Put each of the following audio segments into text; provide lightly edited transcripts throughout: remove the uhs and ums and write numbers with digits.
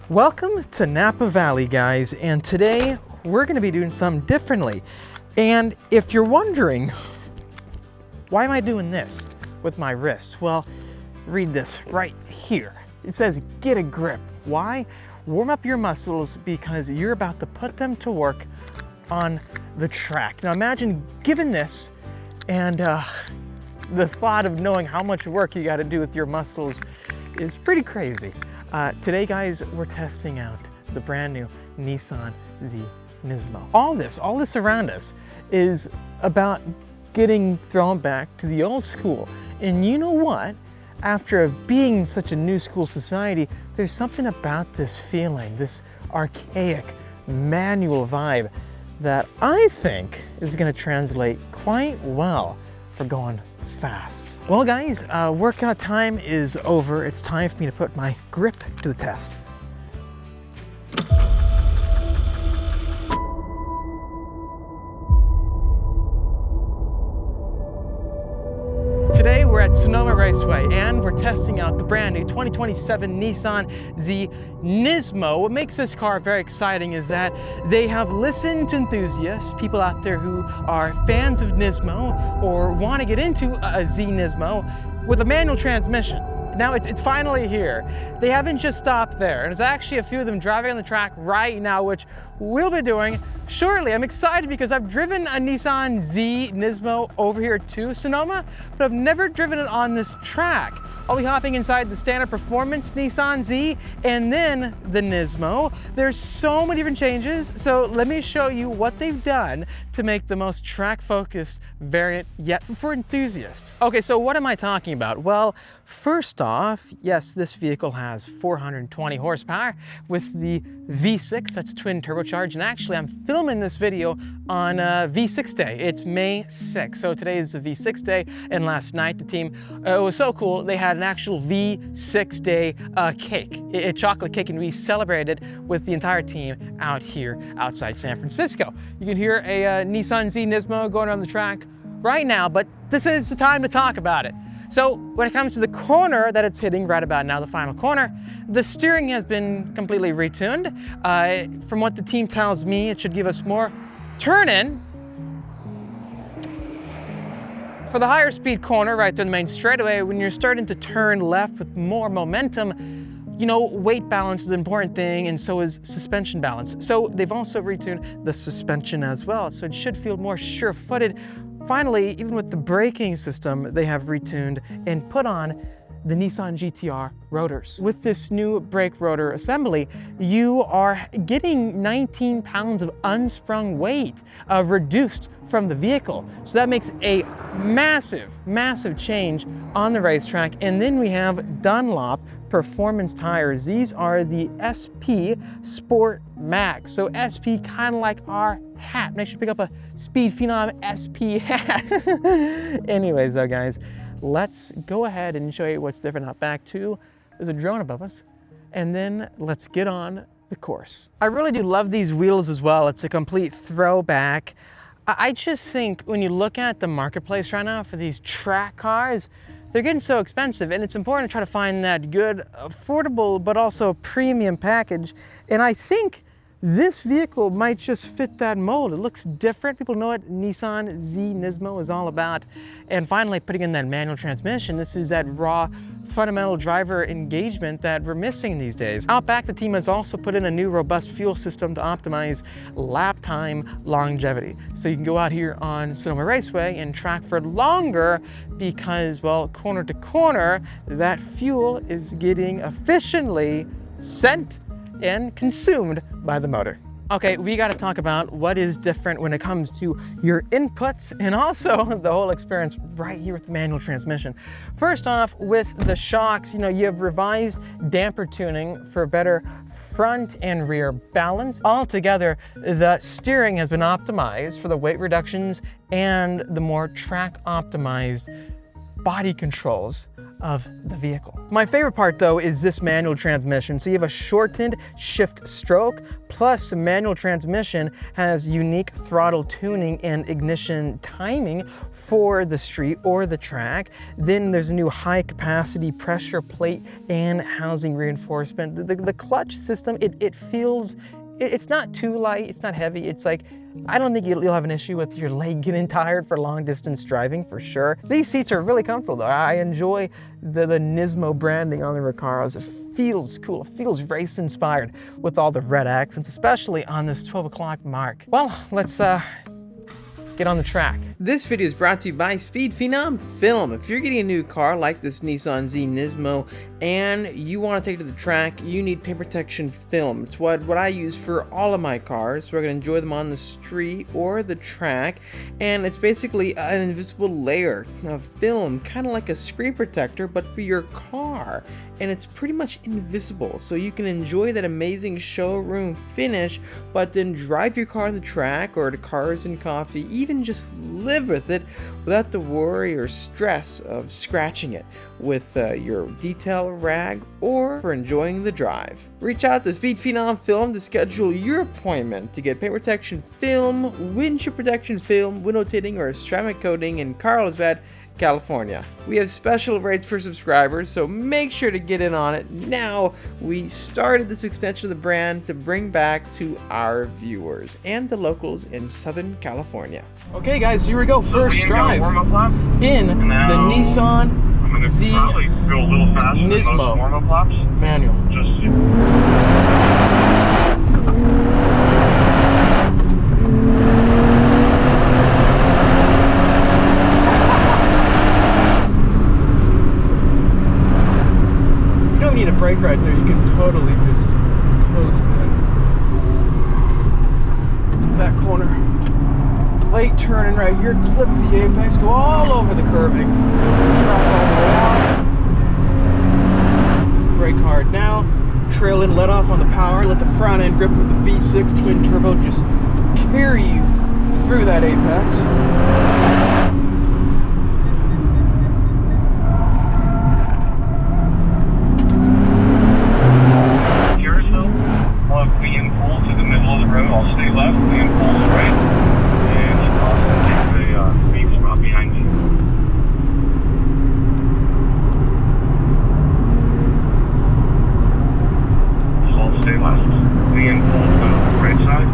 Welcome to Napa Valley, guys, and today we're going to be doing something differently. And if you're wondering, why am I doing this with my wrist? Well, read this right here. It says, get a grip. Why? Warm up your muscles because you're about to put them to work on the track. Now imagine given this and the thought of knowing how much work you got to do with your muscles is pretty crazy. Today, guys, we're testing out the brand new Nissan Z NISMO. All this around us is about getting thrown back to the old school. And you know what? After being such a new school society, there's something about this feeling, this archaic manual vibe that I think is going to translate quite well for going fast. Well, guys, workout time is over. It's time for me to put my grip to the test. Today we're at Sonoma Raceway and we're testing out the brand new 2027 Nissan Z NISMO. What makes this car very exciting is that they have listened to enthusiasts, people out there who are fans of NISMO or want to get into a Z NISMO with a manual transmission. Now it's finally here. They haven't just stopped there. And there's actually a few of them driving on the track right now, which we'll be doing shortly. I'm excited because I've driven a Nissan Z NISMO over here to Sonoma, but I've never driven it on this track. I'll be hopping inside the standard performance Nissan Z and then the NISMO. There's so many different changes, so let me show you what they've done to make the most track-focused variant yet for enthusiasts. Okay, so what am I talking about? Well, first off, yes, this vehicle has 420 horsepower with the V6, that's twin turbocharged, and actually I'm filming this video on V6 day. It's May 6th, so today is the V6 day, and last night the team, it was so cool, they had an actual V6 day cake, a chocolate cake, and we celebrated with the entire team out here outside San Francisco. You can hear a Nissan Z NISMO going around the track right now, but this is the time to talk about it. So when it comes to the corner that it's hitting right about now, the final corner, the steering has been completely retuned. From what the team tells me, it should give us more turn-in. For the higher speed corner right there in the main straightaway, when you're starting to turn left with more momentum, you know, weight balance is an important thing, and so is suspension balance. So they've also retuned the suspension as well, so it should feel more sure-footed. Finally, even with the braking system, they have retuned and put on the Nissan GT-R rotors. With this new brake rotor assembly, you are getting 19 pounds of unsprung weight reduced from the vehicle. So that makes a massive, massive change on the racetrack. And then we have Dunlop performance tires. These are the SP Sport Max. So SP, kind of like our hat. Make sure you pick up a Speed Phenom SP hat. Anyways though, guys, let's go ahead and show you what's different out back too. There's a drone above us. And then let's get on the course. I really do love these wheels as well. It's a complete throwback. I just think when you look at the marketplace right now for these track cars, they're getting so expensive, and it's important to try to find that good, affordable, but also premium package. And I think this vehicle might just fit that mold. It looks different. People know what Nissan Z NISMO is all about. And finally, putting in that manual transmission, this is that raw, fundamental driver engagement that we're missing these days. Out back, the team has also put in a new robust fuel system to optimize lap time longevity. So you can go out here on Sonoma Raceway and track for longer because, well, corner to corner, that fuel is getting efficiently sent and consumed by the motor. Okay, we got to talk about what is different when it comes to your inputs and also the whole experience right here with the manual transmission. First off, with the shocks, you know, you have revised damper tuning for better front and rear balance. Altogether, the steering has been optimized for the weight reductions and the more track optimized body controls. of the vehicle. My favorite part though is this manual transmission. So you have a shortened shift stroke, plus the manual transmission has unique throttle tuning and ignition timing for the street or the track. Then there's a new high capacity pressure plate and housing reinforcement. The clutch system, it feels, it's not too light, it's not heavy. It's like, I don't think you'll have an issue with your leg getting tired for long distance driving, for sure. These seats are really comfortable though. I enjoy the NISMO branding on the Recaros. It feels cool, it feels race inspired with all the red accents, especially on this 12 o'clock mark. Well, let's get on the track. This video is brought to you by Phenom Film. If you're getting a new car like this Nissan Z NISMO and you want to take it to the track, you need paint protection film. It's what I use for all of my cars. We're going to enjoy them on the street or the track, and it's basically an invisible layer of film, kind of like a screen protector, but for your car. And it's pretty much invisible, so you can enjoy that amazing showroom finish, but then drive your car on the track or to Cars and Coffee, even just live with it without the worry or stress of scratching it with your detail rag or for enjoying the drive. Reach out to Phenom Film to schedule your appointment to get paint protection film, windshield protection film, window tinting, or ceramic coating in Carlsbad, California. We have special rates for subscribers, so make sure to get in on it now. We started this extension of the brand to bring back to our viewers and the locals in Southern California. Okay guys, here we go. First drive in the Nissan Z NISMO manual. Need a brake right there, you can totally just coast in. That corner, late turning right here, clip the apex, go all over the curving, drop all the way out, brake hard now, trail in, let off on the power, let the front end grip with the V6 twin turbo just carry you through that apex. I'll stay left, and pull right, and I'll take the speed spot behind you. So I'll stay left, and pull to the right side,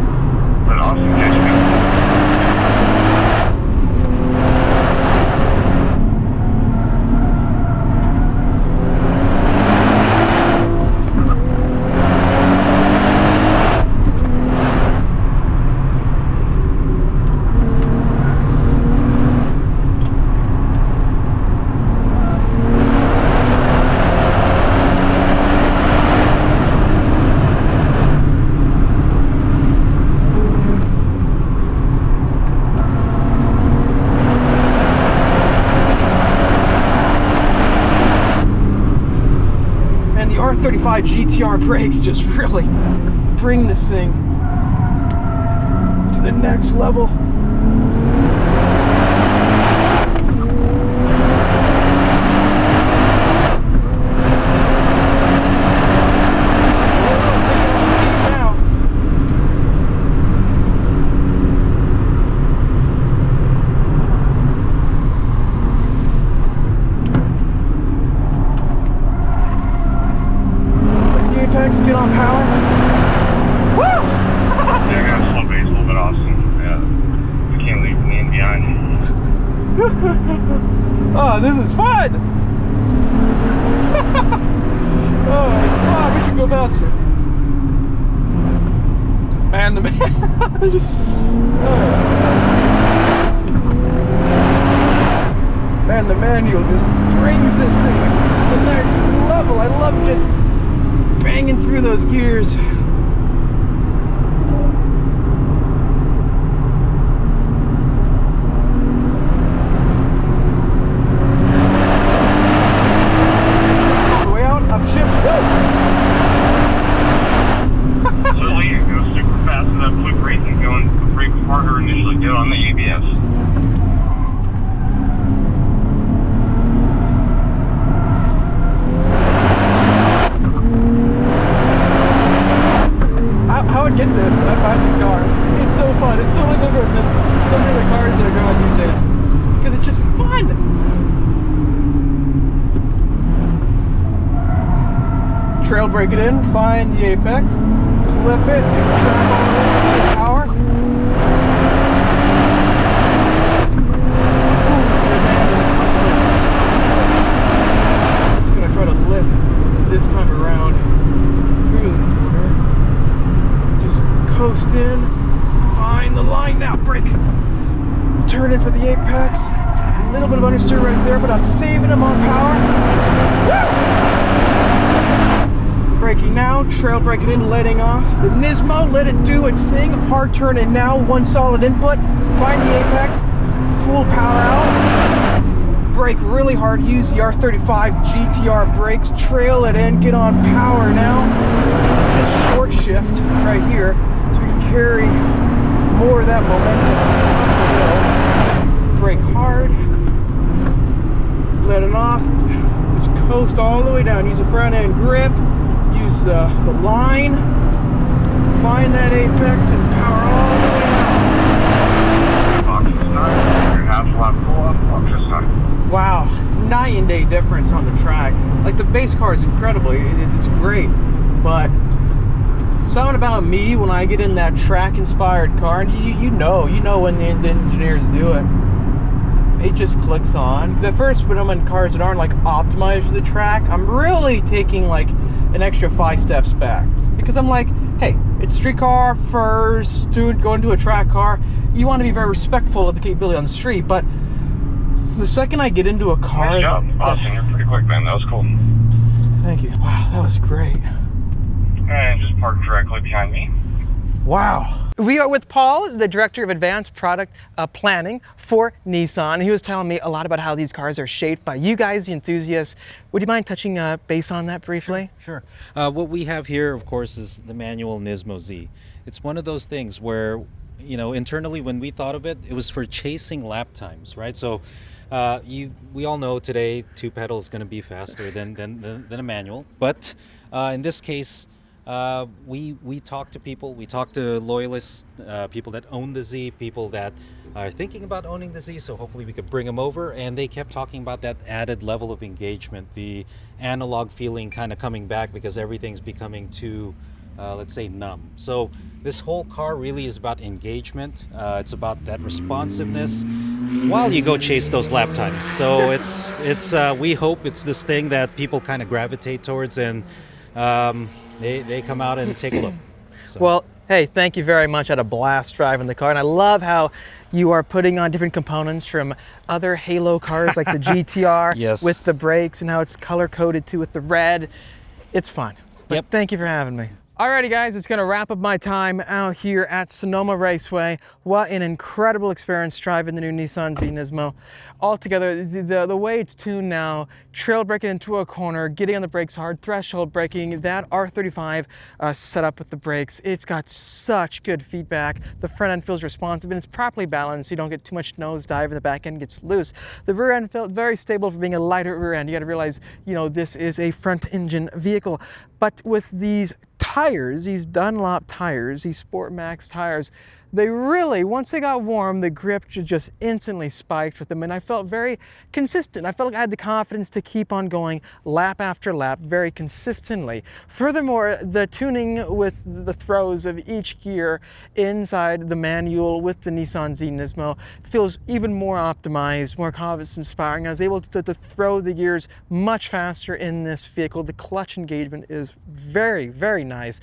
let off and catch me. R35 GT-R brakes just really bring this thing to the next level. Get on power. Woo! Yeah, I got a slow base, a little bit awesome. Yeah, you can't leave me behind. Oh, this is fun! Oh my god, we should go faster. Man, the man. Man, the manual just brings this thing to the next level. I love just banging through those gears. All the way out, upshift. Slowly, it goes super fast with that blue brake and going brake harder initially, get on the ABS. it in, find the apex, flip it, and track all the way to power. Just gonna try to lift this time around through the corner. Just coast in, find the line now, brake. Turn in for the apex. A little bit of understeer right there, but I'm saving them on power. Woo! Braking now, trail braking in, letting off. The Nismo, let it do its thing. Hard turn in now, one solid input. Find the apex, full power out. Brake really hard, use the R35 GT-R brakes. Trail it in, get on power now. Just short shift right here, so we can carry more of that momentum up the hill. Brake hard, let it off, just coast all the way down. Use the front end grip, use the line, find that apex and power all the way down. Box is nice. Your half lap pull up, box is nice. Wow, night and day difference on the track. Like the base car is incredible, it's great, but something about me when I get in that track-inspired car, and you know when the engineers do it, it just clicks on. Because at first, when I'm in cars that aren't like optimized for the track, I'm really taking like an extra 5 steps back. Because I'm like, hey, it's a street car first, going to a track car. You want to be very respectful of the capability on the street, but the second I get into a car... Nice job. Austin, you're pretty quick, man. That was cool. Thank you. Wow, that was great. And just park directly behind me. Wow. We are with Paul, the Director of Advanced Product Planning for Nissan. He was telling me a lot about how these cars are shaped by you guys, the enthusiasts. Would you mind touching base on that briefly? Sure. What we have here, of course, is the manual Nismo Z. It's one of those things where, you know, internally when we thought of it, it was for chasing lap times, right? So we all know today 2-pedal is going to be faster than a manual. But in this case, we talk to people, we talk to loyalists, people that own the Z, people that are thinking about owning the Z, so hopefully we could bring them over, and they kept talking about that added level of engagement, the analog feeling kind of coming back because everything's becoming too, let's say, numb. So this whole car really is about engagement. It's about that responsiveness while you go chase those lap times. So it's we hope it's this thing that people kind of gravitate towards, and they come out and take a look. So. Well, hey, thank you very much. I had a blast driving the car, and I love how you are putting on different components from other Halo cars like the GT-R Yes. with the brakes, and how it's color-coded too with the red. It's fun. But Yep. Thank you for having me. Alrighty guys, it's gonna wrap up my time out here at Sonoma Raceway. What an incredible experience driving the new Nissan Z NISMO. Altogether, the way it's tuned now, trail braking into a corner, getting on the brakes hard, threshold braking, that R35 setup with the brakes, it's got such good feedback. The front end feels responsive and it's properly balanced, so you don't get too much nosedive and the back end gets loose. The rear end felt very stable for being a lighter rear end. You gotta realize, you know, this is a front engine vehicle. But with these tires, these Dunlop tires, these Sport Max tires, they really, once they got warm, the grip just instantly spiked with them, and I felt very consistent. I felt like I had the confidence to keep on going lap after lap very consistently. Furthermore, the tuning with the throws of each gear inside the manual with the Nissan Z NISMO feels even more optimized, more confidence-inspiring. I was able to throw the gears much faster in this vehicle. The clutch engagement is very, very nice.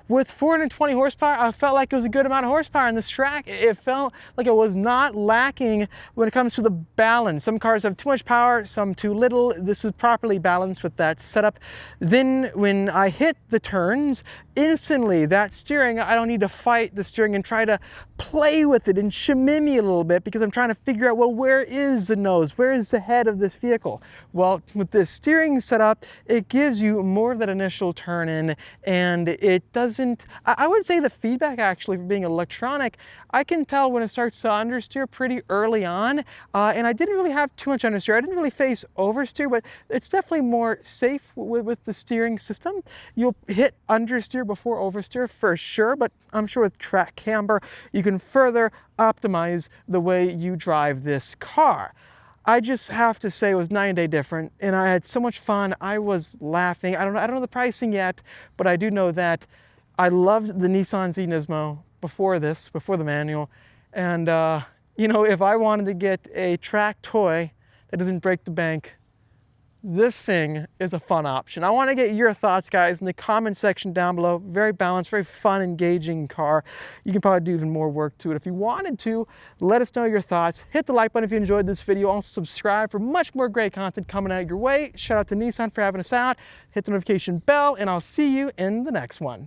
With 420 horsepower, I felt like it was a good amount of horsepower in this track. It felt like it was not lacking when it comes to the balance. Some cars have too much power, some too little. This is properly balanced with that setup. Then when I hit the turns, instantly that steering, I don't need to fight the steering and try to play with it and shimmy a little bit because I'm trying to figure out, well, where is the nose? Where is the head of this vehicle? Well, with this steering setup, it gives you more of that initial turn in, and it doesn't, I would say the feedback actually for being electronic, I can tell when it starts to understeer pretty early on, and I didn't really have too much understeer. I didn't really face oversteer, but it's definitely more safe with the steering system. You'll hit understeer before oversteer for sure, but I'm sure with track camber, you can further optimize the way you drive this car. I just have to say it was night and day different, and I had so much fun. I was laughing. I don't know the pricing yet, but I do know that I loved the Nissan Z NISMO before the manual. And you know, if I wanted to get a track toy that doesn't break the bank, this thing is a fun option. I want to get your thoughts, guys, in the comment section down below. Very balanced, very fun, engaging car. You can probably do even more work to it. If you wanted to, let us know your thoughts. Hit the like button if you enjoyed this video. Also subscribe for much more great content coming out your way. Shout out to Nissan for having us out. Hit the notification bell, and I'll see you in the next one.